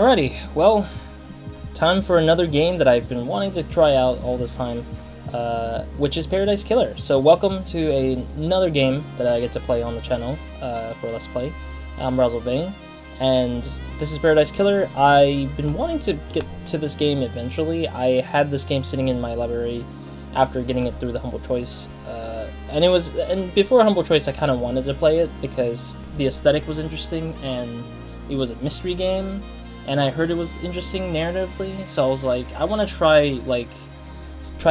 Alrighty, well, time for another game that I've been wanting to try out all this time, which is Paradise Killer. So welcome to another game that I get to play on the channel for Let's Play. I'm RozaldVane, and this is Paradise Killer. I've been wanting to get to this game eventually. I had this game sitting in my library after getting it through the Humble Choice, and before Humble Choice I kind of wanted to play it because the aesthetic was interesting and it was a mystery game. And I heard it was interesting narratively, so I was like, I want to try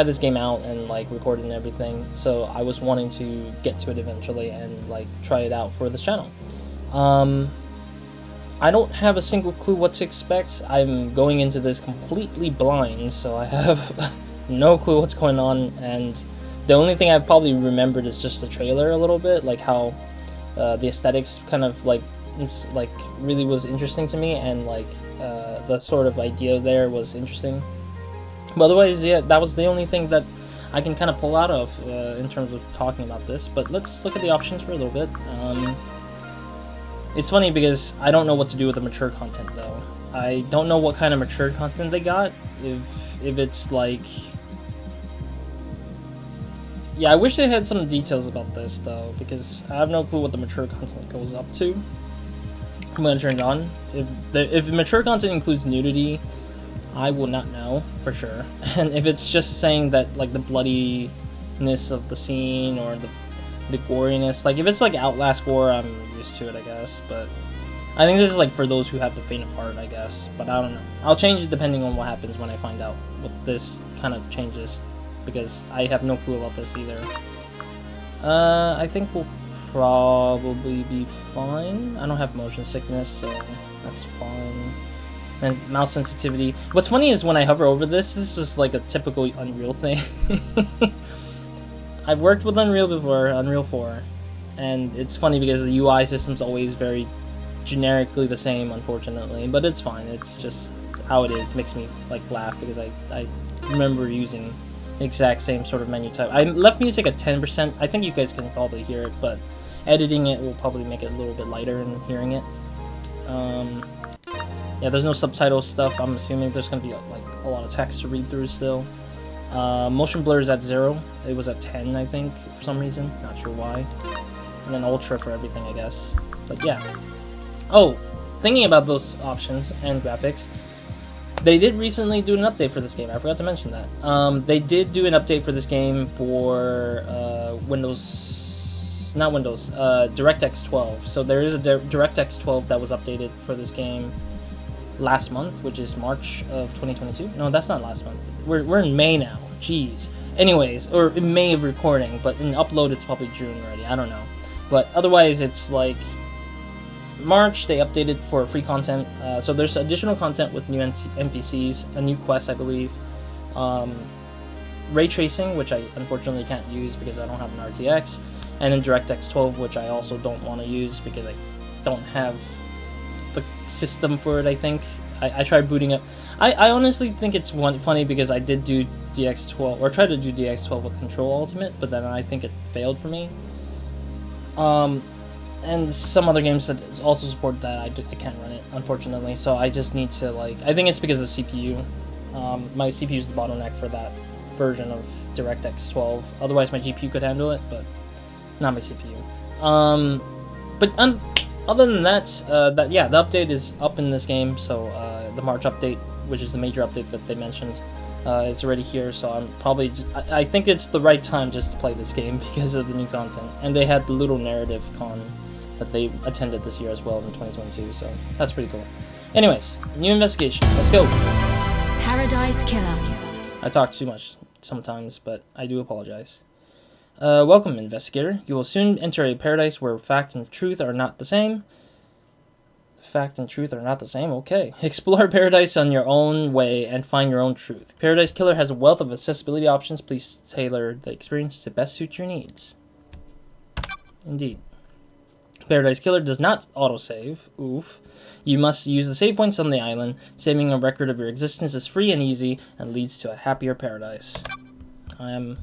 this game out and record it and everything. So I was wanting to get to it eventually and try it out for this channel. I don't have a single clue what to expect. I'm going into this completely blind, so I have no clue what's going on. And the only thing I've probably remembered is just the trailer a little bit, like how the aesthetics kind of it's really was interesting to me, and the sort of idea there was interesting. But otherwise, yeah, that was the only thing that I can kind of pull out of in terms of talking about this. But let's look at the options for a little bit. It's funny because I don't know what to do with the mature content though. I don't know what kind of mature content they got. If it's yeah, I wish they had some details about this though, because I have no clue what the mature content goes up to. I'm gonna turn it on. If mature content includes nudity, I will not know for sure. And if it's just saying that the bloodiness of the scene or the goriness, if it's Outlast gore, I'm used to it, I guess. But I think this is for those who have the faint of heart, I guess. But I don't know. I'll change it depending on what happens when I find out what this kind of changes, because I have no clue about this either. I think we'll probably be fine. I don't have motion sickness, so that's fine. And mouse sensitivity. What's funny is when I hover over this is a typical Unreal thing. I've worked with Unreal before, Unreal 4, and it's funny because the UI system's always very generically the same, unfortunately, but it's fine. It's just how it is. It makes me laugh because I remember using the exact same sort of menu type. I left music at 10%. I think you guys can probably hear it, but editing it will probably make it a little bit lighter in hearing it. Yeah, there's no subtitle stuff. I'm assuming there's going to be a lot of text to read through still. Motion blur is at 0. It was at 10, I think, for some reason. Not sure why. And then ultra for everything, I guess. But yeah. Oh, thinking about those options and graphics, they did recently do an update for this game. I forgot to mention that. They did do an update for this game for DirectX 12. So there is a DirectX 12 that was updated for this game last month, which is March of 2022. No, that's not last month. We're in May now. Jeez. Anyways, or in May of recording, but in upload it's probably June already. I don't know. But otherwise it's March. They updated for free content. So there's additional content with new NPCs, a new quest, I believe. Ray tracing, which I unfortunately can't use because I don't have an RTX. And then DirectX 12, which I also don't want to use because I don't have the system for it, I think. I tried booting up. I honestly think it's funny because I did do DX12, or tried to do DX12 with Control Ultimate, but then I think it failed for me. And some other games that also support that, I can't run it, unfortunately. So I just need to, I think it's because of the CPU. My CPU is the bottleneck for that version of DirectX 12. Otherwise my GPU could handle it, but not my CPU. Other than that, yeah, the update is up in this game. So the March update, which is the major update that they mentioned, is already here. So I'm probably I think it's the right time just to play this game because of the new content. And they had the little narrative con that they attended this year as well in 2022. So that's pretty cool. Anyways, new investigation. Let's go. Paradise Killer. I talk too much sometimes, but I do apologize. Welcome, investigator. You will soon enter a paradise where fact and truth are not the same. Fact and truth are not the same? Okay. Explore paradise on your own way and find your own truth. Paradise Killer has a wealth of accessibility options. Please tailor the experience to best suit your needs. Indeed. Paradise Killer does not autosave. Oof. You must use the save points on the island. Saving a record of your existence is free and easy and leads to a happier paradise. I am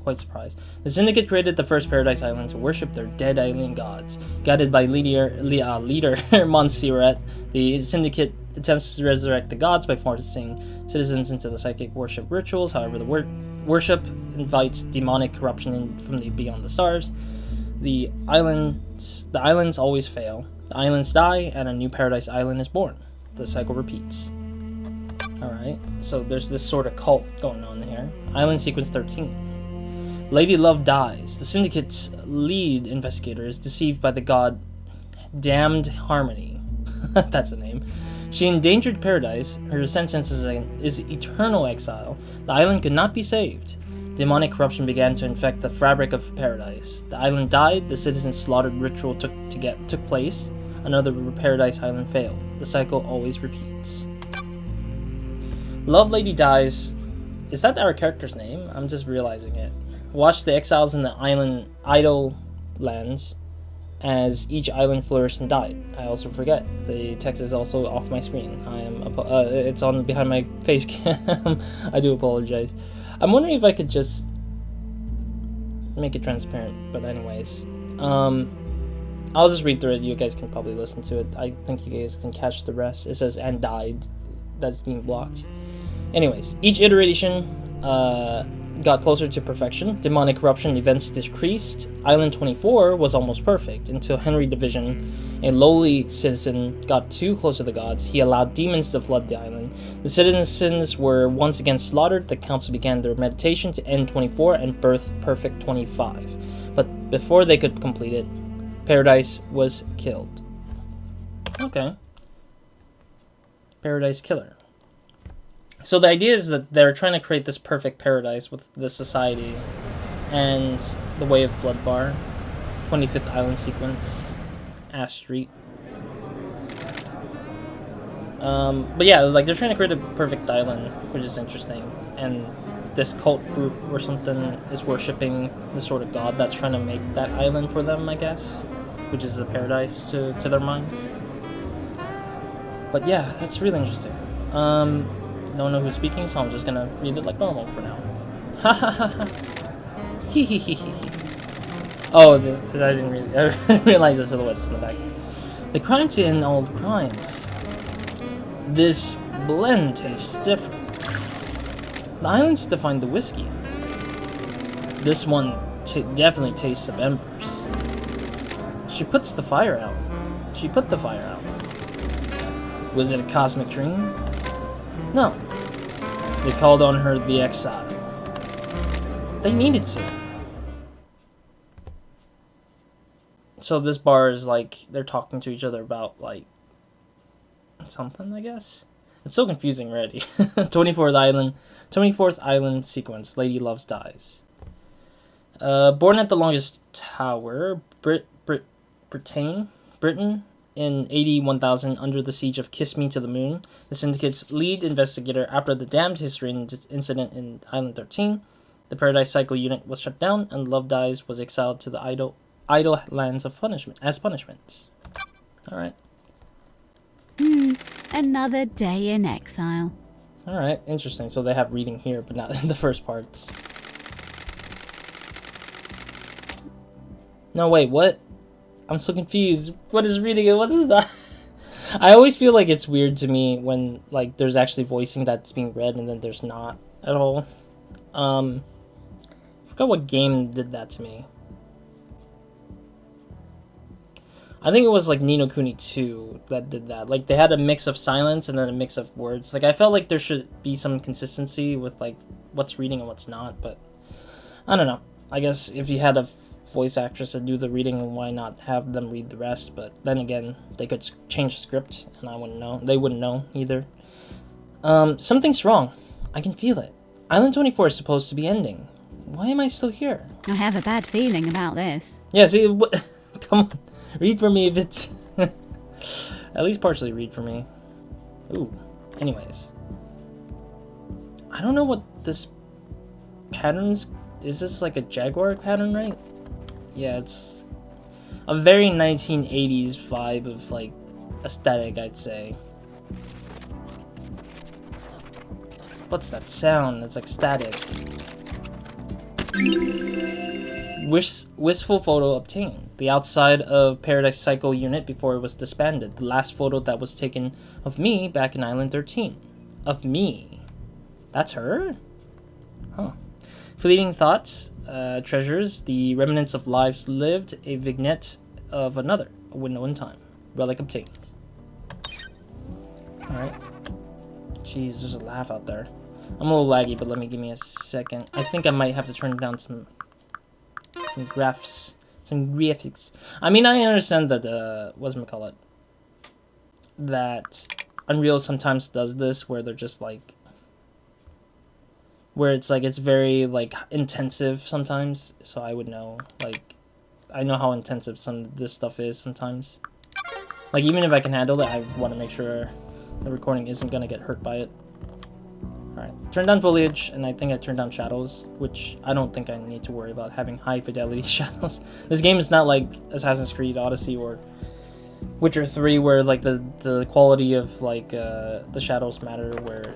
Quite surprised. The Syndicate created the first Paradise Island to worship their dead alien gods. Guided by leader Montserrat, the Syndicate attempts to resurrect the gods by forcing citizens into the psychic worship rituals. However, the worship invites demonic corruption from beyond the stars. The islands always fail. The islands die, and a new Paradise Island is born. The cycle repeats. Alright, so there's this sort of cult going on here. Island Sequence 13. Lady Love dies. The Syndicate's lead investigator is deceived by the god Damned Harmony. That's a name. She endangered Paradise. Her sentence is eternal exile. The island could not be saved. Demonic corruption began to infect the fabric of Paradise. The island died. The citizens' slaughtered ritual took place. Another Paradise Island failed. The cycle always repeats. Love Lady dies. Is that our character's name? I'm just realizing it. Watch the exiles in the island idle lands as each island flourished and died. I also forget. The text is also off my screen. It's on behind my face cam. I do apologize. I'm wondering if I could just make it transparent. But anyways, I'll just read through it. You guys can probably listen to it. I think you guys can catch the rest. It says "and died." That's being blocked. Anyways, each iteration got closer to perfection. Demonic corruption events decreased. Island 24 was almost perfect until Henry Division, a lowly citizen, got too close to the gods. He allowed demons to flood the island. The citizens were once again slaughtered. The council began their meditation to end 24 and birth perfect 25. But before they could complete it, Paradise was killed. Okay. Paradise Killer. So the idea is that they're trying to create this perfect paradise with the society and the Way of Blood bar, 25th Island Sequence, Ash Street. But yeah, like they're trying to create a perfect island, which is interesting. And this cult group or something is worshipping the sort of god that's trying to make that island for them, I guess, which is a paradise to their minds. But yeah, that's really interesting. Don't know who's speaking, so I'm just gonna read it like normal for now. Ha ha ha ha. Hee hee hee hee hee. Oh, I didn't realize the silhouettes in the back. The crime to end all the crimes. This blend tastes different. The islands define the whiskey. This one definitely tastes of embers. She puts the fire out. She put the fire out. Was it a cosmic dream? No. They called on her the exile. They needed to. So this bar is like, they're talking to each other about, like, something, I guess? It's so confusing already. 24th Island Sequence, Lady Loves dies. Born at the longest tower, Britain, in 81,000 under the siege of Kiss Me to the Moon, the Syndicate's lead investigator after the damned history incident in Island 13. The Paradise Cycle unit was shut down, and Love Dies was exiled to the idle lands of punishment as punishments. Alright. Another day in exile. Alright, interesting. So they have reading here, but not in the first parts. No, wait, what? I'm so confused. What is reading and what is that? I always feel like it's weird to me when, like, there's actually voicing that's being read and then there's not at all. I forgot what game did that to me. I think it was like Ni no Kuni 2 that did that. Like, they had a mix of silence and then a mix of words. Like, I felt like there should be some consistency with, like, what's reading and what's not, but I don't know. I guess if you had a voice actress to do the reading, why not have them read the rest? But then again, they could change the script and I wouldn't know. They wouldn't know either. Something's wrong. I can feel it. Island 24 is supposed to be ending. Why am I still here? I have a bad feeling about this. Yeah, see, come on. Read for me if it's... At least partially read for me. Ooh. Anyways. I don't know what this pattern's... Is this like a Jaguar pattern, right? Yeah, it's a very 1980s vibe of, like, aesthetic, I'd say. What's that sound? It's like static. Wistful photo obtained. The outside of Paradise Cycle unit before it was disbanded. The last photo that was taken of me back in Island 13. Of me. That's her? Huh. Fleeting thoughts, treasures, the remnants of lives lived, a vignette of another, a window in time. Relic obtained. Alright. Jeez, there's a laugh out there. I'm a little laggy, but give me a second. I think I might have to turn down some graphics. Some graphics. I mean, I understand that, whatchamacallit, that Unreal sometimes does this, where they're just like, where it's like, it's very, like, intensive sometimes, so I would know, like, I know how intensive some of this stuff is sometimes. Like, even if I can handle it, I want to make sure the recording isn't going to get hurt by it. Alright, turn down foliage, and I think I turned down shadows, which I don't think I need to worry about having high fidelity shadows. This game is not like Assassin's Creed Odyssey or Witcher 3, where like the quality of like the shadows matter, where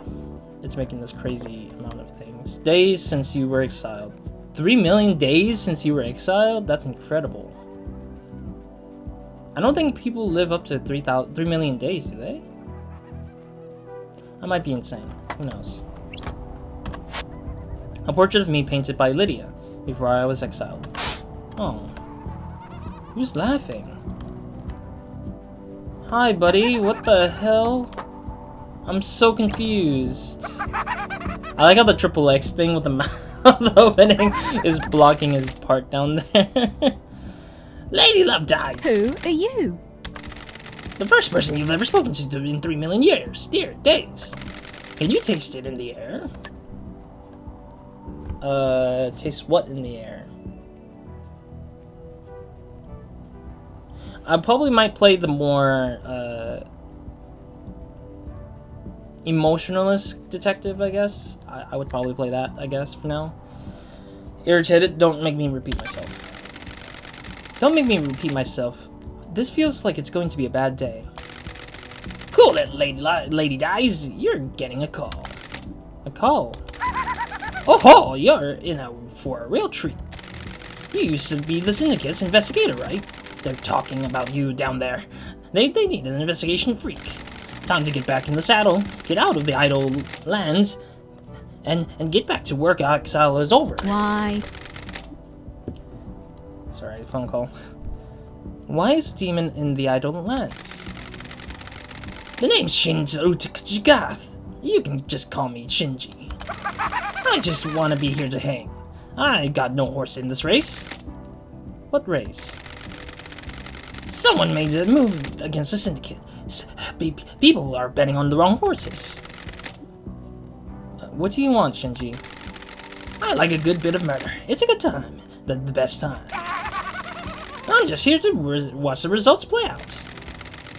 it's making this crazy amount of things. Days since you were exiled. 3 million days since you were exiled? That's incredible. I don't think people live up to 3 million days, do they? I might be insane. Who knows? A portrait of me painted by Lydia before I was exiled. Oh. Who's laughing? Hi, buddy. What the hell? I'm so confused. I like how the triple X thing with the mouth opening is blocking his part down there. Lady Love Dies. Who are you? The first person you've ever spoken to in 3 million years. Dear days. Can you taste it in the air? Taste what in the air? I probably might play the more, emotionalist detective, I guess. I would probably play that, I guess, for now. Irritated, don't make me repeat myself. Don't make me repeat myself. This feels like it's going to be a bad day. Cool it, Lady Dies. You're getting a call. A call? Oh ho, you're in for a real treat. You used to be the Syndicate's investigator, right? They're talking about you down there. They need an investigation freak. Time to get back in the saddle, get out of the idle lands, and get back to work. Exile is over. Why? Sorry, phone call. Why is Demon in the idle lands? The name's Shinzo Jigath. You can just call me Shinji. I just want to be here to hang. I got no horse in this race. What race? Someone made a move against the Syndicate. People are betting on the wrong horses. What do you want, Shinji? I like a good bit of murder. It's a good time. The best time. I'm just here to watch the results play out.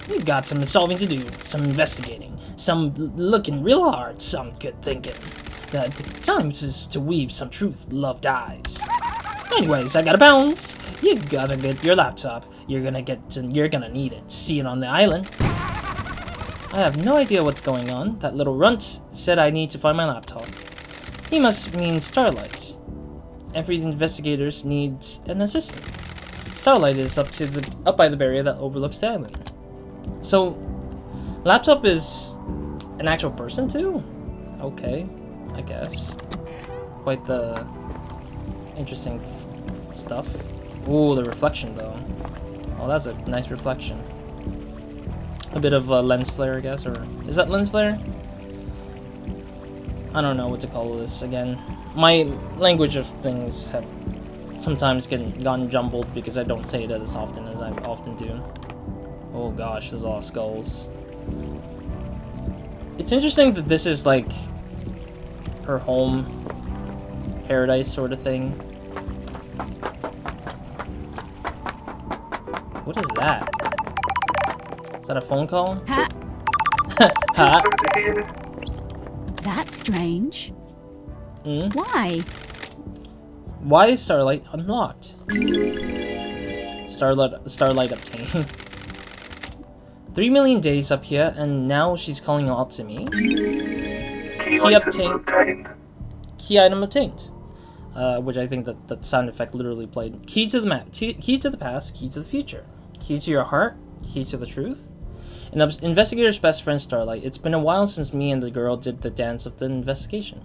We've got some solving to do, some investigating, some looking real hard, some good thinking. The time is to weave some truth. Love dies. Anyways, I gotta bounce. You gotta get your laptop. You're gonna need it. See it on the island. I have no idea what's going on. That little runt said I need to find my laptop. He must mean Starlight. Every investigator needs an assistant. Starlight is up by the barrier that overlooks the island. So, laptop is an actual person too? Okay, I guess. Quite the interesting stuff. Ooh, the reflection though. Oh, that's a nice reflection. A bit of lens flare, I guess, or is that lens flare? I don't know what to call this again. My language of things have sometimes gotten jumbled because I don't say it as often as I often do. Oh gosh, there's a lot of skulls. It's interesting that this is like her home, paradise sort of thing. What is that? Is that a phone call? Ha! Ha! That's strange. Hmm? Why? Why is Starlight unlocked? Starlight obtained. 3 million days up here, and now she's calling out to me. Key item obtained. which I think that that sound effect literally played. Key to the map, key to the past, key to the future, key to your heart, key to the truth. An investigator's best friend, Starlight. It's been a while since me and the girl did the dance of the investigation.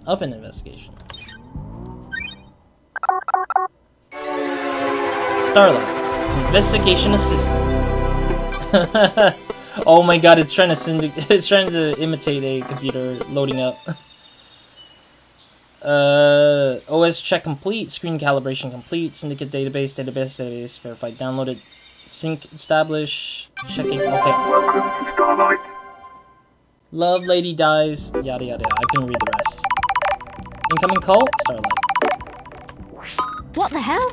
Starlight, investigation assistant. Oh my god, it's trying to imitate a computer loading up. OS check complete, screen calibration complete, syndicate database verified, downloaded, sync establish, checking, okay. Love lady dies, yada yada, I can read the rest. Incoming call, Starlight. What the hell?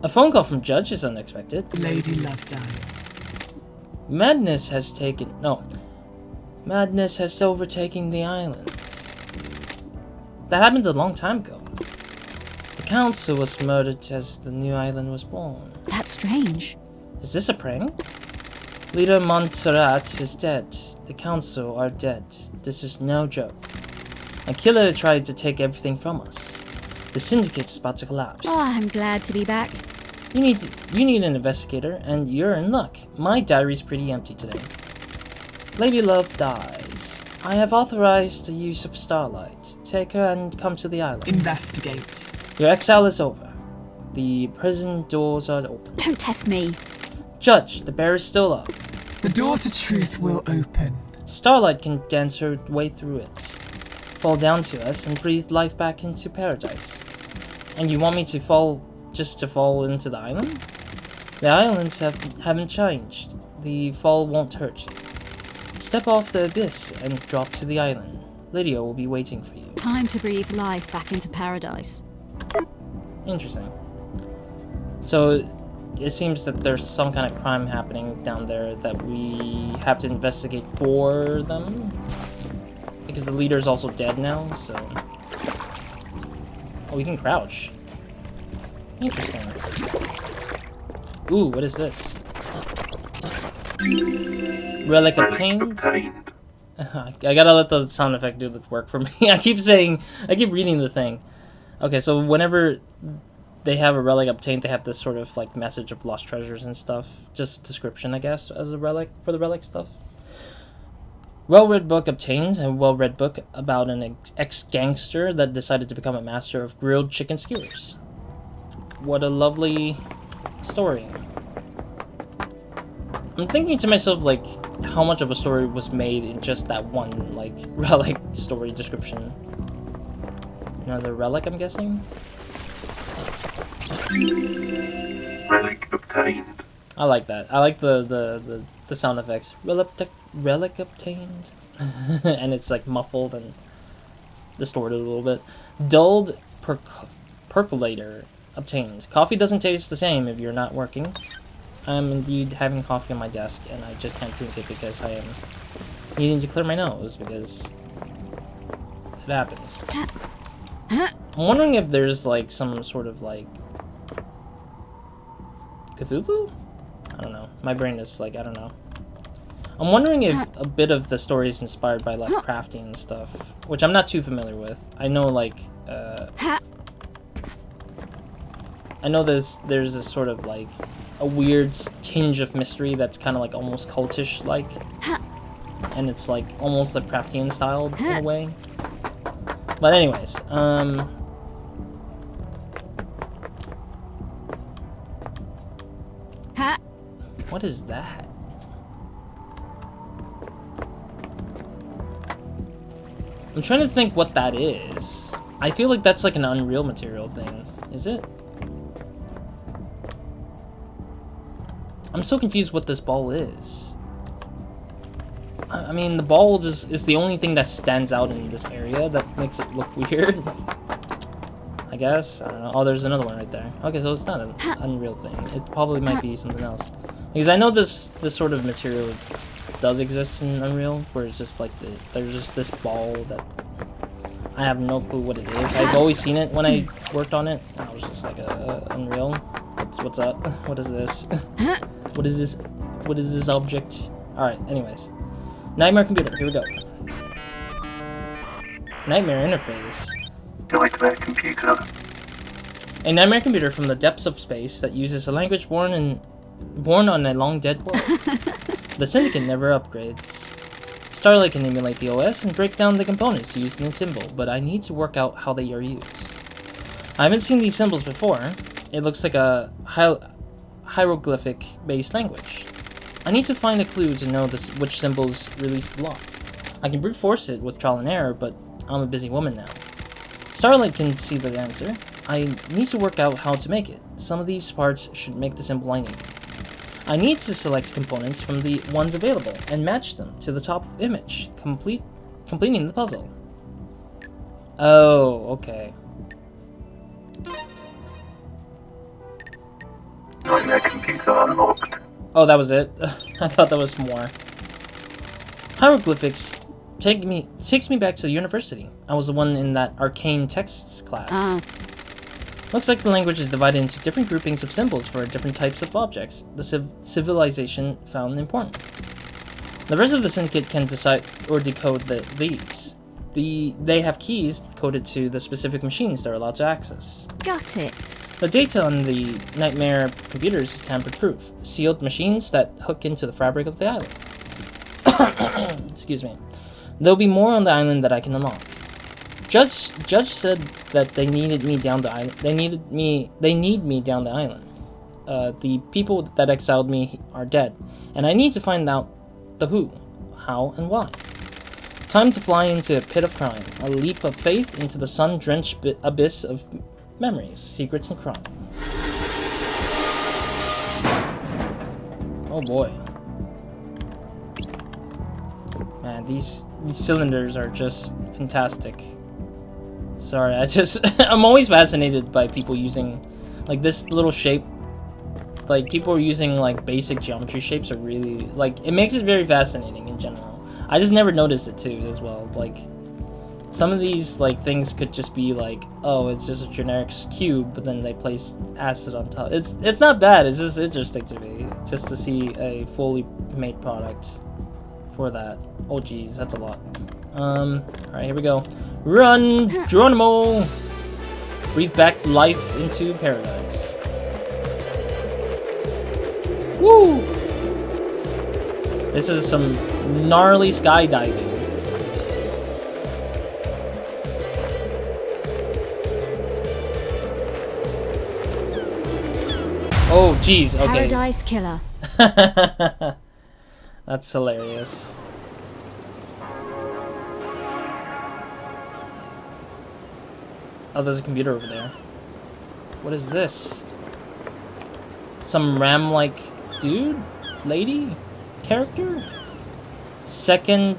A phone call from Judge is unexpected. Lady Love dies. Madness has overtaken the island. That happened a long time ago. The council was murdered as the new island was born. That's strange. Is this a prank? Leader Montserrat is dead. The council are dead. This is no joke. A killer tried to take everything from us. The syndicate's about to collapse. Oh, I'm glad to be back. You need an investigator, and you're in luck. My diary's pretty empty today. Lady Love dies. I have authorized the use of Starlight. Take her and come to the island. Investigate. Your exile is over. The prison doors are open. Don't test me. Judge, the bear is still up. The door to truth will open. Starlight can dance her way through it. Fall down to us and breathe life back into paradise. And you want me to fall into the island? The islands haven't changed. The fall won't hurt you. Step off the abyss and drop to the island. Lydia will be waiting for you. Time to breathe life back into paradise. Interesting. So it seems that there's some kind of crime happening down there that we have to investigate for them. Because the leader's also dead now, so... Oh, we can crouch. Interesting. Ooh, what is this? Relic obtained? I gotta let the sound effect do the work for me. I keep reading the thing. Okay, so whenever they have a relic obtained, they have this sort of like message of lost treasures and stuff. Just description, I guess, as a relic for the relic stuff. Well-read book obtained. A well-read book about an ex-gangster that decided to become a master of grilled chicken skewers. What a lovely story. I'm thinking to myself, like, how much of a story was made in just that one, like, relic story description. Another relic, I'm guessing? Relic obtained. I like that. I like the sound effects. Relic obtained. And it's, like, muffled and distorted a little bit. Dulled percolator obtained. Coffee doesn't taste the same if you're not working. I am indeed having coffee on my desk, and I just can't drink it because I am needing to clear my nose, because it happens. I'm wondering if there's, like, some sort of, like, Cthulhu? I don't know. My brain is, like, I don't know. I'm wondering if a bit of the story is inspired by Lovecraftian stuff, which I'm not too familiar with. I know, like, I know there's this sort of, like, a weird tinge of mystery that's kind of, like, almost cultish-like. And it's, like, almost Lovecraftian styled in a way. But anyways, what is that? I'm trying to think what that is. I feel like that's like an Unreal Material thing. Is it? I'm so confused what this ball is. I mean, the ball just is the only thing that stands out in this area that makes it look weird. I guess. I don't know. Oh, there's another one right there. Okay, so it's not an Unreal thing. It probably might be something else. Because I know this sort of material does exist in Unreal, where it's just like there's just this ball that I have no clue what it is. I've always seen it when I worked on it, and I was just like, Unreal? What's up? What is this? What is this? What is this object? Alright, anyways. Nightmare computer, here we go. Nightmare interface. Nightmare computer. A nightmare computer from the depths of space that uses a language born on a long-dead world. The Syndicate never upgrades. Starlight can emulate the OS and break down the components used in the symbol, but I need to work out how they are used. I haven't seen these symbols before. It looks like a hieroglyphic-based language. I need to find a clue to know which symbols release the lock. I can brute force it with trial and error, but I'm a busy woman now. Starlight can see the answer. I need to work out how to make it. Some of these parts should make the symbol I need. I need to select components from the ones available and match them to the top image, completing the puzzle. Oh, okay. Nightmare computer unlocked. Oh, that was it? I thought there was more. Hieroglyphics takes me back to the university. I was the one in that arcane texts class. Looks like the language is divided into different groupings of symbols for different types of objects the civilization found important. The rest of the Syndicate can decide or decode these. They have keys coded to the specific machines they're allowed to access. Got it. The data on the nightmare computers is tamper-proof, sealed machines that hook into the fabric of the island. Excuse me. There'll be more on the island that I can unlock. Judge said that they needed me down the island. They need me down the island. The people that exiled me are dead, and I need to find out the who, how, and why. Time to fly into a pit of crime, a leap of faith into the sun-drenched abyss of memories, secrets, and crime. Oh boy. Man, these cylinders are just fantastic. Sorry, I'm always fascinated by people using, like, this little shape. Like, people are using, like, basic geometry shapes are really, like, it makes it very fascinating in general. I just never noticed it, too, as well. Like, some of these, like, things could just be, like, oh, it's just a generic cube, but then they place acid on top. It's not bad, it's just interesting to me, just to see a fully made product for that. Oh, geez, that's a lot. Alright, here we go. Run, Geronimo! Breathe back life into paradise. Woo! This is some gnarly skydiving. Oh, geez, okay. Paradise Killer. That's hilarious. Oh, there's a computer over there. What is this? Some Ram-like dude? Lady? Character? Second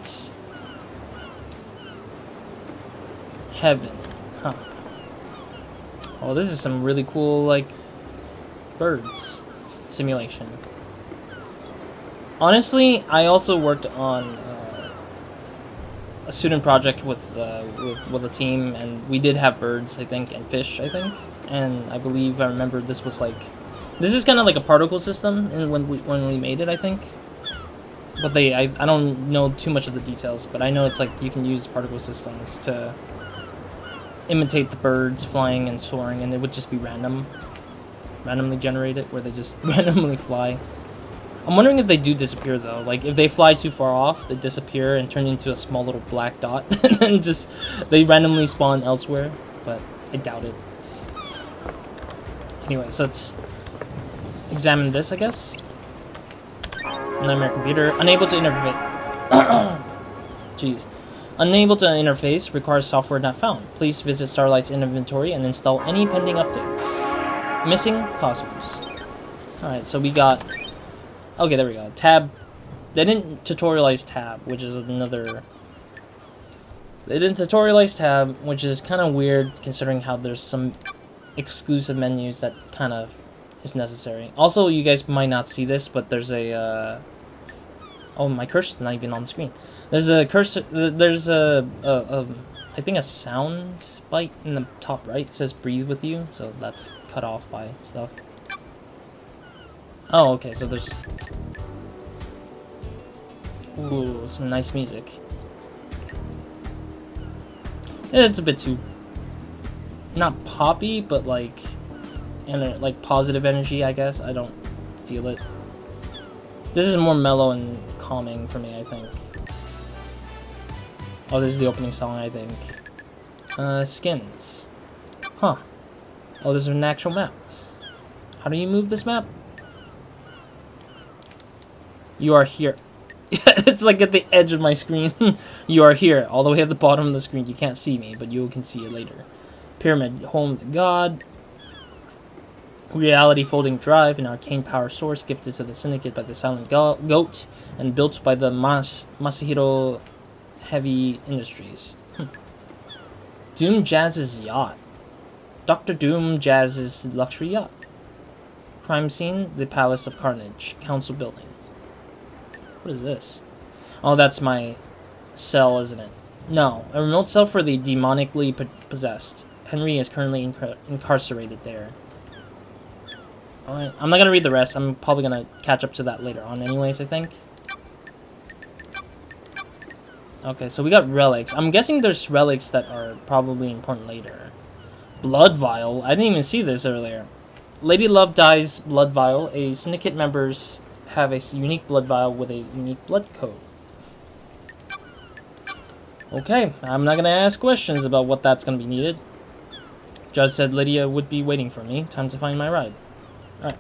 Heaven. Huh. Oh, this is some really cool, like, birds simulation. Honestly, I also worked on a student project with a team, and we did have birds, I think, and fish, I think, and I believe I remember this was like, this is kind of like a particle system, and when we made it, I think. But I don't know too much of the details, but I know it's like you can use particle systems to imitate the birds flying and soaring, and it would just be randomly generated, where they just randomly fly. I'm wondering if they do disappear though. Like, if they fly too far off, they disappear and turn into a small little black dot, and then just they randomly spawn elsewhere. But I doubt it. Anyways, let's examine this, I guess. Nightmare computer, unable to interface. Jeez. Unable to interface, requires software not found. Please visit Starlight's inventory and install any pending updates. Missing Cosmos. Alright, so we got... Okay, there we go. Tab. They didn't tutorialize tab, which is another... They didn't tutorialize tab, which is kind of weird, considering how there's some exclusive menus that kind of is necessary. Also, you guys might not see this, but there's a... Oh, my cursor's not even on the screen. There's a cursor... There's I think a sound bite in the top right. It says breathe with you, so that's cut off by stuff. Oh, okay, so there's... Ooh, some nice music. It's a bit too... Not poppy, but like... and like positive energy, I guess. I don't feel it. This is more mellow and calming for me, I think. Oh, this is the opening song, I think. Skins. Huh. Oh, there's an actual map. How do you move this map? You are here. It's like at the edge of my screen. You are here, all the way at the bottom of the screen. You can't see me, but you can see it later. Pyramid, home of the god. Reality folding drive, an arcane power source gifted to the Syndicate by the Silent Goat and built by the Masahiro Heavy Industries. Doom Jazz's yacht. Dr. Doom Jazz's luxury yacht. Crime scene, the Palace of Carnage. Council building. What is this? Oh, that's my cell, isn't it? No, a remote cell for the demonically possessed. Henry is currently incarcerated there. Alright, I'm not gonna read the rest. I'm probably gonna catch up to that later on anyways, I think. Okay, so we got relics. I'm guessing there's relics that are probably important later. Blood vial? I didn't even see this earlier. Lady Love Dies blood vial. A syndicate members have a unique blood vial with a unique blood code. Okay, I'm not gonna ask questions about what that's gonna be needed. Judge said Lydia would be waiting for me. Time to find my ride. Alright.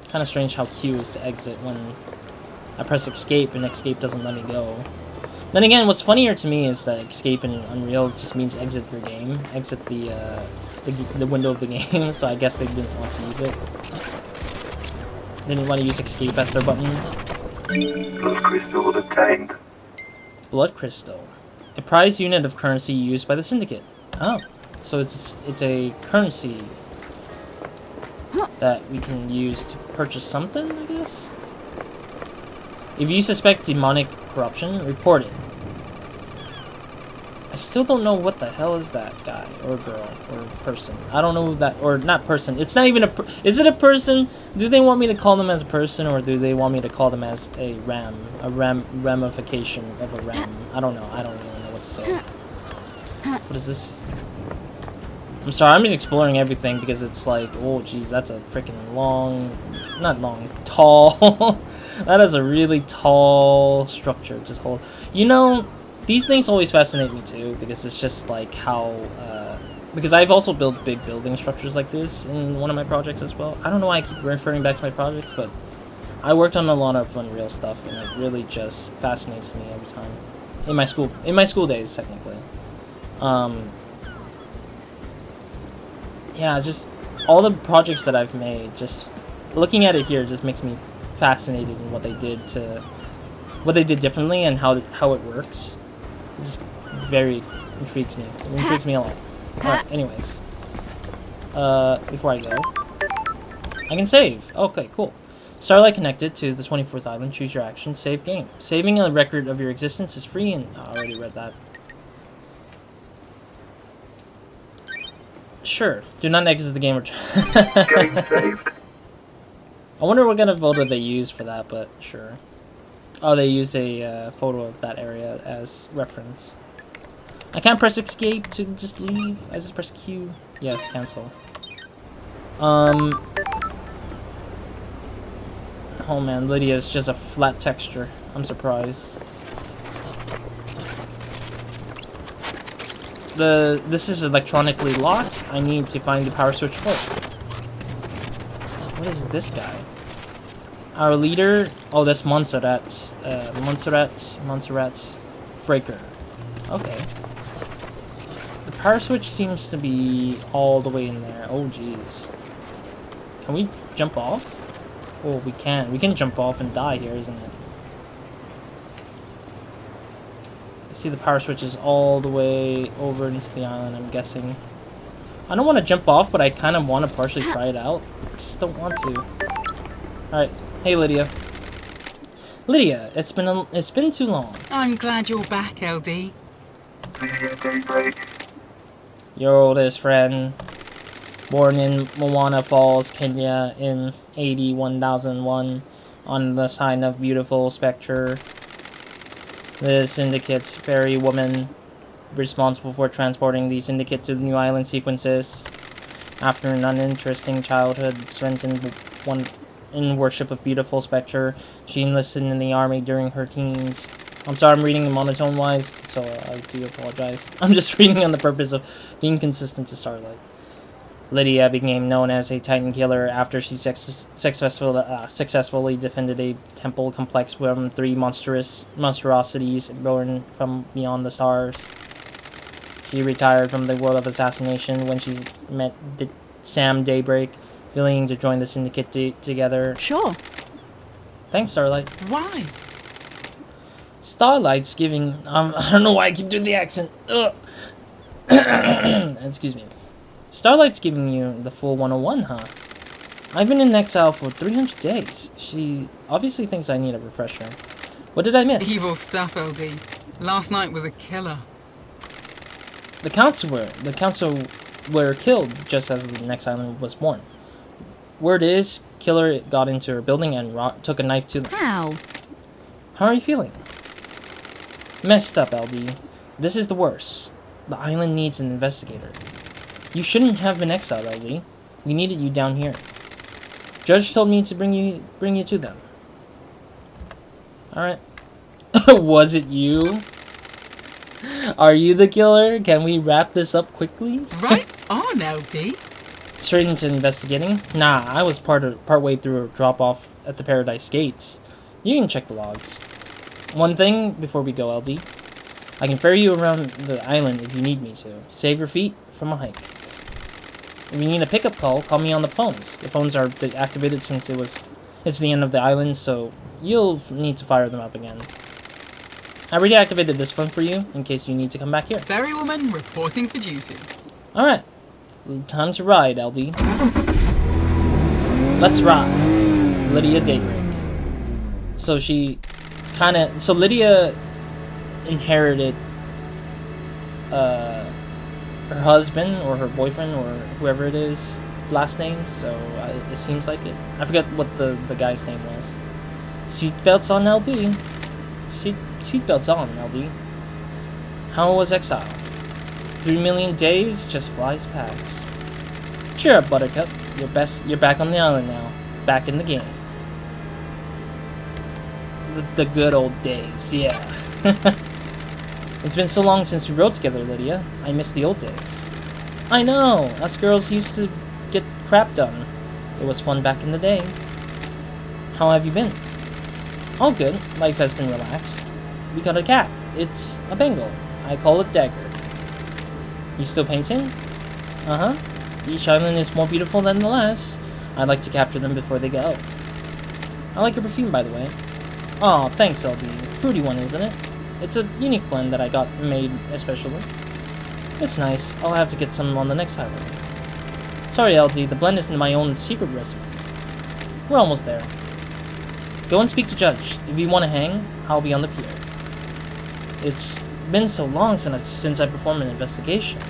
Kind of strange how Q is to exit when I press escape and escape doesn't let me go. Then again, what's funnier to me is that escape in Unreal just means exit your game. Exit the window of the game, so I guess they didn't want to use it. They didn't want to use escape as their button. Blood crystal obtained. Blood crystal. A prized unit of currency used by the Syndicate. Oh. So it's a currency that we can use to purchase something, I guess? If you suspect demonic corruption, report it. I still don't know what the hell is that guy, or girl, or person. I don't know that, or not person. It's not even a is it a person? Do they want me to call them as a person, or do they want me to call them as a ramification of a ram? I don't know. I don't really know what to say. What is this? I'm sorry, I'm just exploring everything because it's like, oh geez, that's a freaking long, not long, tall. That is a really tall structure. Just hold. You know, these things always fascinate me too because it's just like how, because I've also built big building structures like this in one of my projects as well. I don't know why I keep referring back to my projects, but I worked on a lot of Unreal stuff and it really just fascinates me every time. In my school days, technically. Yeah, just all the projects that I've made, just looking at it here just makes me fascinated in what they did differently and how it works. It just very intrigues me. It intrigues me a lot. Alright, anyways. Before I go, I can save. Okay, cool. Starlight connected to the 24th island. Choose your action. Save game. Saving a record of your existence is free and I already read that. Sure. Do not exit the game or Game saved. I wonder what kind of photo they use for that, but sure. Oh, they use a photo of that area as reference. I can't press escape to just leave. I just press Q. Yes, cancel. Oh man, Lydia's just a flat texture. I'm surprised. This is electronically locked. I need to find the power switch for it. What is this guy? Our leader. Oh, that's Montserrat. Montserrat Breaker. Okay. The power switch seems to be all the way in there. Oh, jeez. Can we jump off? Oh, we can. We can jump off and die here, isn't it? See, the power switch is all the way over into the island, I'm guessing. I don't want to jump off, but I kind of want to partially try it out. I just don't want to. Alright. Hey, Lydia. Lydia, it's been too long. I'm glad you're back, LD. Video daybreak. Your oldest friend. Born in Moana Falls, Kenya in 81,001 on the sign of beautiful Spectre. The Syndicate's ferry woman responsible for transporting the Syndicate to the New Island sequences. After an uninteresting childhood spent in worship of beautiful Spectre, she enlisted in the army during her teens. I'm sorry, I'm reading monotone-wise, so I do apologize. I'm just reading on the purpose of being consistent to Starlight. Lydia became known as a Titan killer after she successfully defended a temple complex from 3 monstrosities born from beyond the stars. She retired from the world of assassination when she met Sam Daybreak, willing to join the syndicate together. Sure. Thanks, Starlight. Why? Starlight's giving... I don't know why I keep doing the accent. Ugh. Excuse me. Starlight's giving you the full 101, huh? I've been in exile for 300 days. She obviously thinks I need a refresher. What did I miss? Evil stuff, LD. Last night was a killer. The council were killed just as the next island was born. Word is, killer got into her building and took a knife to them. How? How are you feeling? Messed up, LD. This is the worst. The island needs an investigator. You shouldn't have been exiled, LD. We needed you down here. Judge told me to bring you to them. Alright. Was it you? Are you the killer? Can we wrap this up quickly? Right on, LD. Straight into investigating? Nah, I was partway through a drop-off at the Paradise Gates. You can check the logs. One thing before we go, LD. I can ferry you around the island if you need me to. Save your feet from a hike. If you need a pickup call me on the phones. The phones are deactivated since it's the end of the island, so you'll need to fire them up again. I reactivated this phone for you in case you need to come back here. Ferrywoman reporting for duty. Alright. Time to ride, LD. Let's ride. Lydia Daybreak. So Lydia inherited her husband or her boyfriend or whoever it is last name, so it seems like it. I forget what the guy's name was. Seatbelts on, LD. Seatbelts on, LD. How was exile? 3 million days just flies past. Cheer up, Buttercup. You're back on the island now. Back in the game. The good old days, yeah. It's been so long since we rode together, Lydia. I miss the old days. I know! Us girls used to get crap done. It was fun back in the day. How have you been? All good. Life has been relaxed. We got a cat. It's a Bengal. I call it Dagger. You still painting? Uh-huh. Each island is more beautiful than the last. I'd like to capture them before they go. I like your perfume, by the way. Aw, thanks, LD. Fruity one, isn't it? It's a unique blend that I got made especially. It's nice. I'll have to get some on the next island. Sorry, LD. The blend is my own secret recipe. We're almost there. Go and speak to Judge. If you want to hang, I'll be on the pier. It's been so long since I performed an investigation.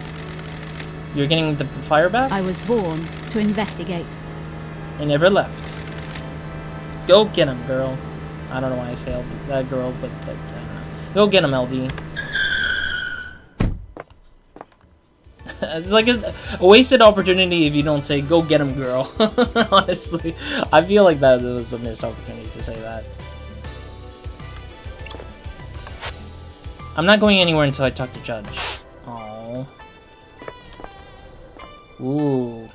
You're getting the fire back? I was born to investigate. I never left. Go get him, girl. I don't know why I say LD, that girl, but like, I don't know. Go get him, LD. It's like a wasted opportunity if you don't say, go get him, girl. Honestly, I feel like that was a missed opportunity to say that. I'm not going anywhere until I talk to Judge. Aww. Ooh.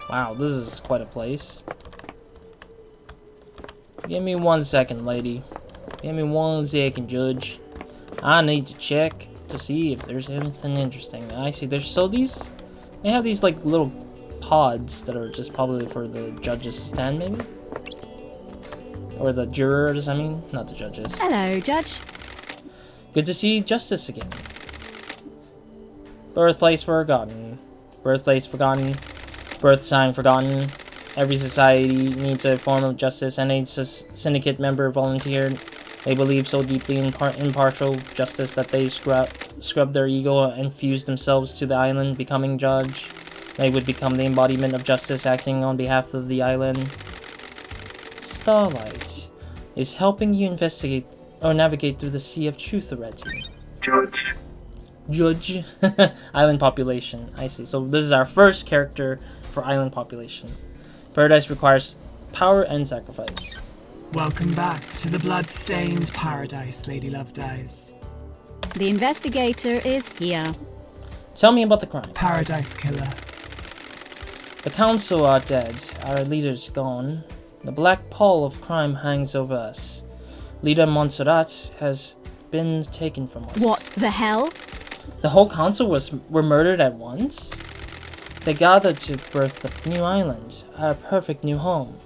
Wow, this is quite a place. Give me 1 second, lady. Give me 1 second, Judge. I need to check to see if there's anything interesting. I see they have these like little pods that are just probably for the judges to stand, maybe? Or the jurors, I mean, not the judges. Hello, Judge. Good to see Justice again. Birthplace forgotten. Birthplace forgotten. Birth sign forgotten. Every society needs a form of justice, and a syndicate member volunteered. They believe so deeply in impartial justice that they scrubbed their ego and fused themselves to the island, becoming judge. They would become the embodiment of justice, acting on behalf of the island. Starlight is helping you investigate or navigate through the sea of truth already. Judge, Judge. Island population. I see. So this is our first character for island population. Paradise requires power and sacrifice. Welcome back to the blood-stained paradise, Lady Lovedays. The investigator is here. Tell me about the crime. Paradise killer. The council are dead. Our leader's gone. The black pall of crime hangs over us. Leader Montserrat has been taken from us. What the hell? The whole council were murdered at once? They gathered to birth the new island, our perfect new home.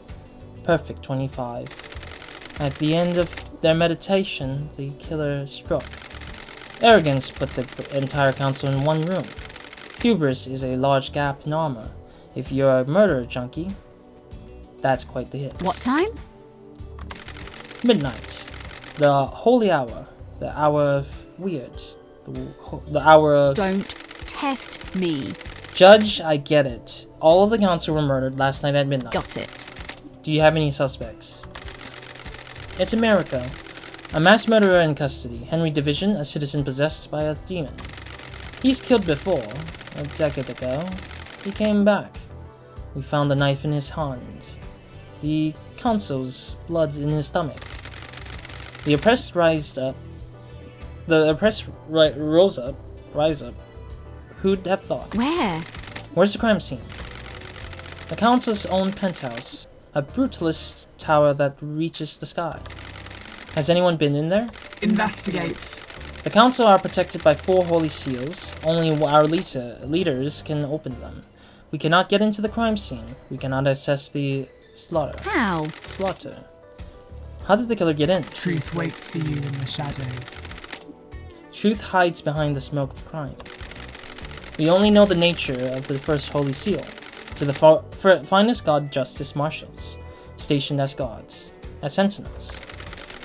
Perfect 25. At the end of their meditation, the killer struck. Arrogance put the entire council in one room. Hubris is a large gap in armor. If you're a murder junkie, that's quite the hit. What time? Midnight. The holy hour. The hour of weird. The hour of... Don't test me. Judge, I get it. All of the council were murdered last night at midnight. Got it. Do you have any suspects? It's America. A mass murderer in custody. Henry Division, a citizen possessed by a demon. He's killed before. A decade ago. He came back. We found the knife in his hand. The council's blood in his stomach. The oppressed rise up. The oppressed rose up. Rise up. Who'd have thought? Where? Where's the crime scene? The council's own penthouse. A brutalist tower that reaches the sky. Has anyone been in there? Investigate. The council are protected by 4 holy seals. Only our leaders can open them. We cannot get into the crime scene. We cannot assess the slaughter. How? Slaughter. How did the killer get in? Truth waits for you in the shadows. Truth hides behind the smoke of crime. We only know the nature of the first holy seal. To the finest god justice marshals, stationed as guards, as sentinels,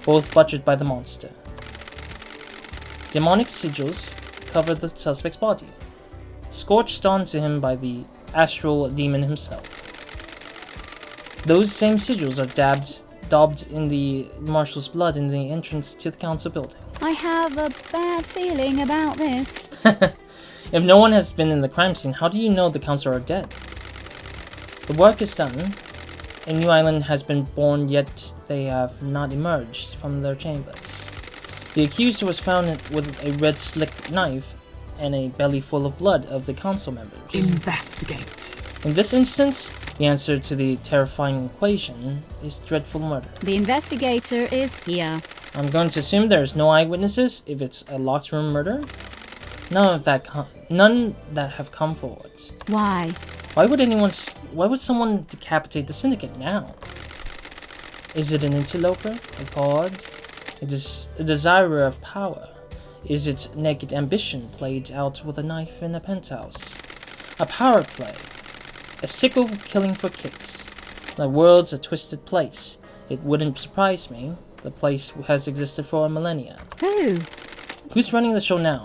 both butchered by the monster. Demonic sigils cover the suspect's body, scorched onto him by the astral demon himself. Those same sigils are daubed in the marshal's blood in the entrance to the council building. I have a bad feeling about this. If no one has been in the crime scene, how do you know the council are dead? The work is done. A new island has been born, yet they have not emerged from their chambers. The accused was found with a red slick knife and a belly full of blood of the council members. Investigate. In this instance, the answer to the terrifying equation is dreadful murder. The investigator is here. I'm going to assume there's no eyewitnesses if it's a locked room murder. None that have come forward. Why? Why would someone decapitate the syndicate now? Is it an interloper? A god? It is a desirer of power? Is it naked ambition played out with a knife in a penthouse? A power play? A sickle killing for kicks? The world's a twisted place. It wouldn't surprise me. The place has existed for a millennia. Who? Who's running the show now?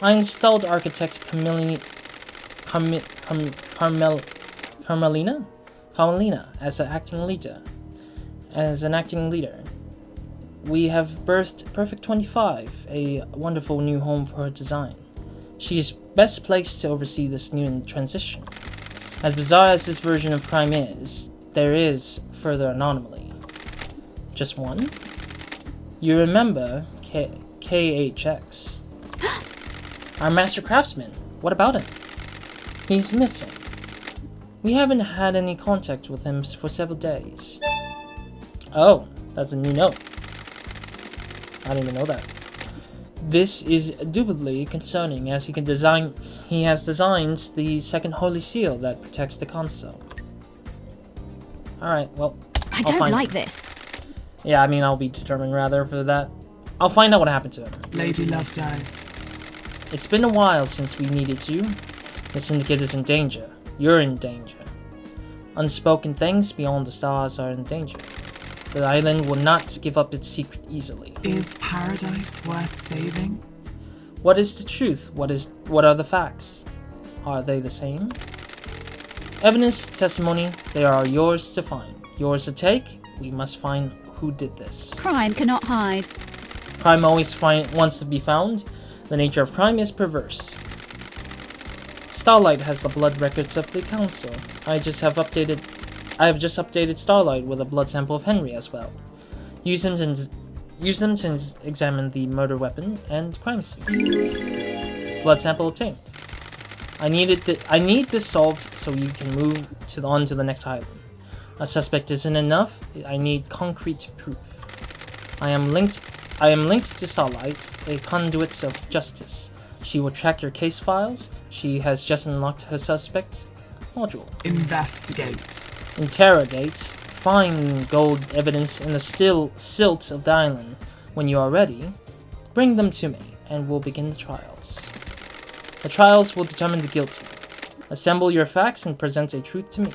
I installed architect Carmelina as an acting leader. We have birthed Perfect 25, a wonderful new home for her design. She is best placed to oversee this new transition. As bizarre as this version of crime is, there is further anomaly. Just one? You remember KHX. Our master craftsman. What about him? He's missing. We haven't had any contact with him for several days. Oh, that's a new note. I didn't even know that. This is indubitably concerning, as he has designed the second holy seal that protects the console. Alright, well, I don't like this. Yeah, I mean, I'll be determined rather for that. I'll find out what happened to him. Lady Lovedays. It's been a while since we needed you. The syndicate is in danger. You're in danger. Unspoken things beyond the stars are in danger. The island will not give up its secret easily. Is paradise worth saving? What is the truth? What are the facts? Are they the same? Evidence, testimony, they are yours to find. Yours to take. We must find who did this. Crime cannot hide. Crime always wants to be found. The nature of crime is perverse. Starlight has the blood records of the council. I have just updated Starlight with a blood sample of Henry as well. Use them to examine the murder weapon and crime scene. Blood sample obtained. I need this solved so you can move on to the next island. A suspect isn't enough. I need concrete proof. I am linked to Starlight, a conduit of justice. She will track your case files. She has just unlocked her suspect module. Investigate. Interrogate. Find gold evidence in the silt of the island. When you are ready, bring them to me, and we'll begin the trials. The trials will determine the guilty. Assemble your facts and present a truth to me.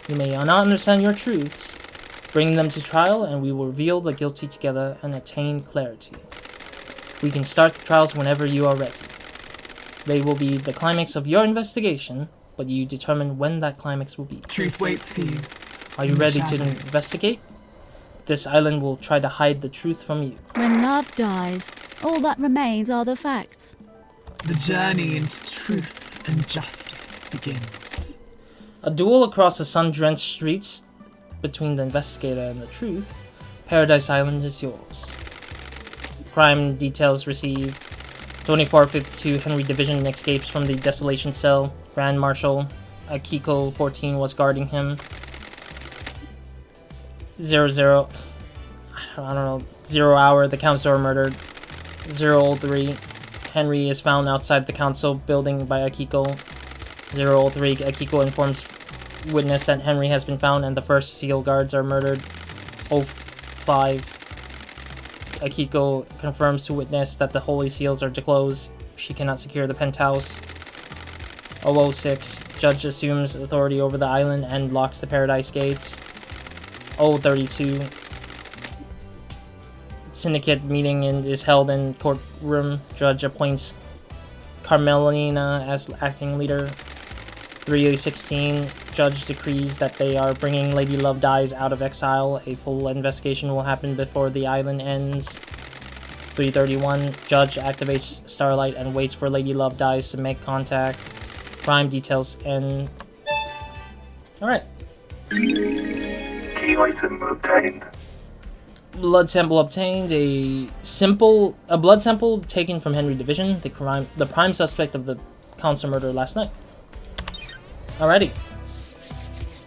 You may not understand your truths. Bring them to trial, and we will reveal the guilty together and attain clarity. We can start the trials whenever you are ready. They will be the climax of your investigation, but you determine when that climax will be. Truth waits for you. Are you ready to investigate? This island will try to hide the truth from you. When love dies, all that remains are the facts. The journey into truth and justice begins. A duel across the sun-drenched streets between the investigator and the truth. Paradise Island is yours. Crime details received. 2452 Henry Division escapes from the Desolation Cell. Grand Marshal Akiko 14 was guarding him. 00 I don't know, 0 hour, the council are murdered. 003 Henry is found outside the council building by Akiko. 003 Akiko informs witness that Henry has been found and the first seal guards are murdered. 05 Akiko confirms to witness that the holy seals are closed. She cannot secure the penthouse. 006 Judge assumes authority over the island and locks the paradise gates. 032 Syndicate meeting is held in courtroom. Judge appoints Carmelina as acting leader. 316 Judge decrees that they are bringing Lady Love Dies out of exile. A full investigation will happen before the island ends. 331 Judge activates Starlight and waits for Lady Love Dies to make contact. Crime details end. Alright. Key item obtained. Blood sample obtained. A blood sample taken from Henry Division, the prime suspect of the council murder last night. Alrighty.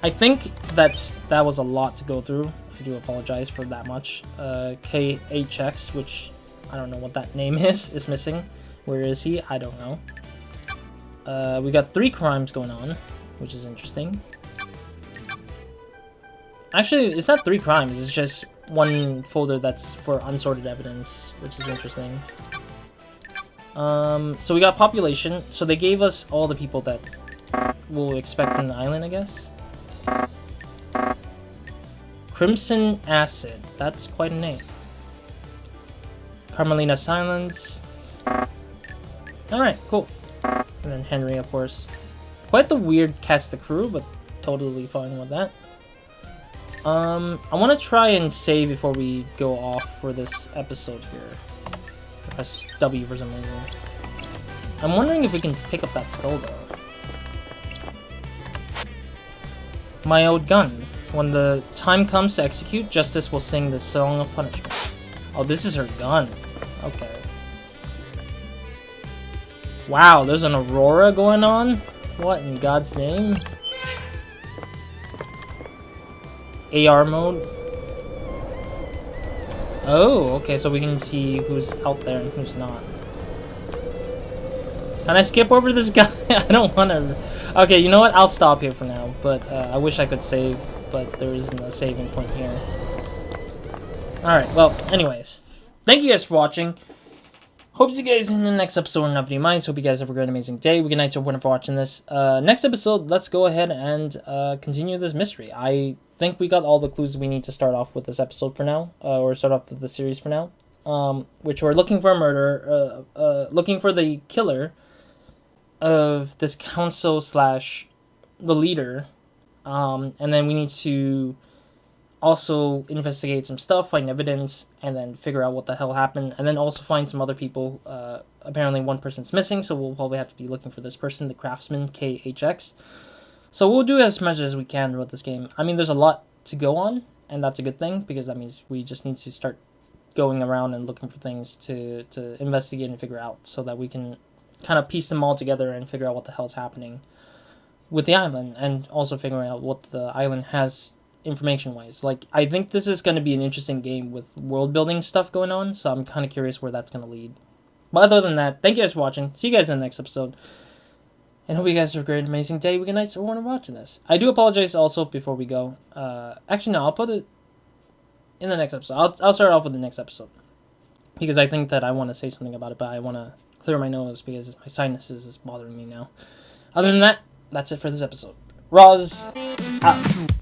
I think that was a lot to go through. I do apologize for that much. KHX, which I don't know what that name is missing. Where is he? I don't know. We got 3 crimes going on, which is interesting. Actually, it's not 3 crimes, it's just one folder that's for unsorted evidence, which is interesting. So we got population. So they gave us all the people that we'll expect from the island, I guess. Crimson Acid. That's quite a name. Carmelina Silence. Alright, cool. And then Henry, of course. Quite the weird cast of crew, but totally fine with that. I want to try and save before we go off for this episode here. Press W for some reason. I'm wondering if we can pick up that skull, though. My old gun. When the time comes to execute, justice will sing the song of punishment. Oh, this is her gun. Okay. Wow, there's an aurora going on? What in God's name? AR mode? Oh, okay, so we can see who's out there and who's not. Can I skip over this guy? I don't want to... Okay, you know what? I'll stop here for now, but I wish I could save, but there isn't a saving point here. Alright, well, anyways. Thank you guys for watching. Hope to see you guys in the next episode of Enough New Minds. Hope you guys have a great, amazing day. Good night to everyone for watching this. Next episode, let's go ahead and continue this mystery. I think we got all the clues we need to start off with this episode for now, or start off with the series for now. Which we're looking for a murderer, looking for the killer of this council / the leader, and then we need to also investigate some stuff, find evidence, and then figure out what the hell happened, and then also find some other people. Apparently one person's missing, so we'll probably have to be looking for this person, the craftsman, KHX. So we'll do as much as we can with this game. I mean, there's a lot to go on, and that's a good thing, because that means we just need to start going around and looking for things to investigate and figure out, so that we can kind of piece them all together and figure out what the hell's happening with the island, and also figuring out what the island has information-wise. Like, I think this is going to be an interesting game with world-building stuff going on, so I'm kind of curious where that's going to lead. But other than that, thank you guys for watching. See you guys in the next episode. And hope you guys have a great, amazing day, week, and night, everyone watching this. I do apologize also before we go. Actually, no, I'll put it in the next episode. I'll start off with the next episode, because I think that I want to say something about it, but I want to clear my nose because my sinuses is bothering me now. Other than that, that's it for this episode. Roz, out.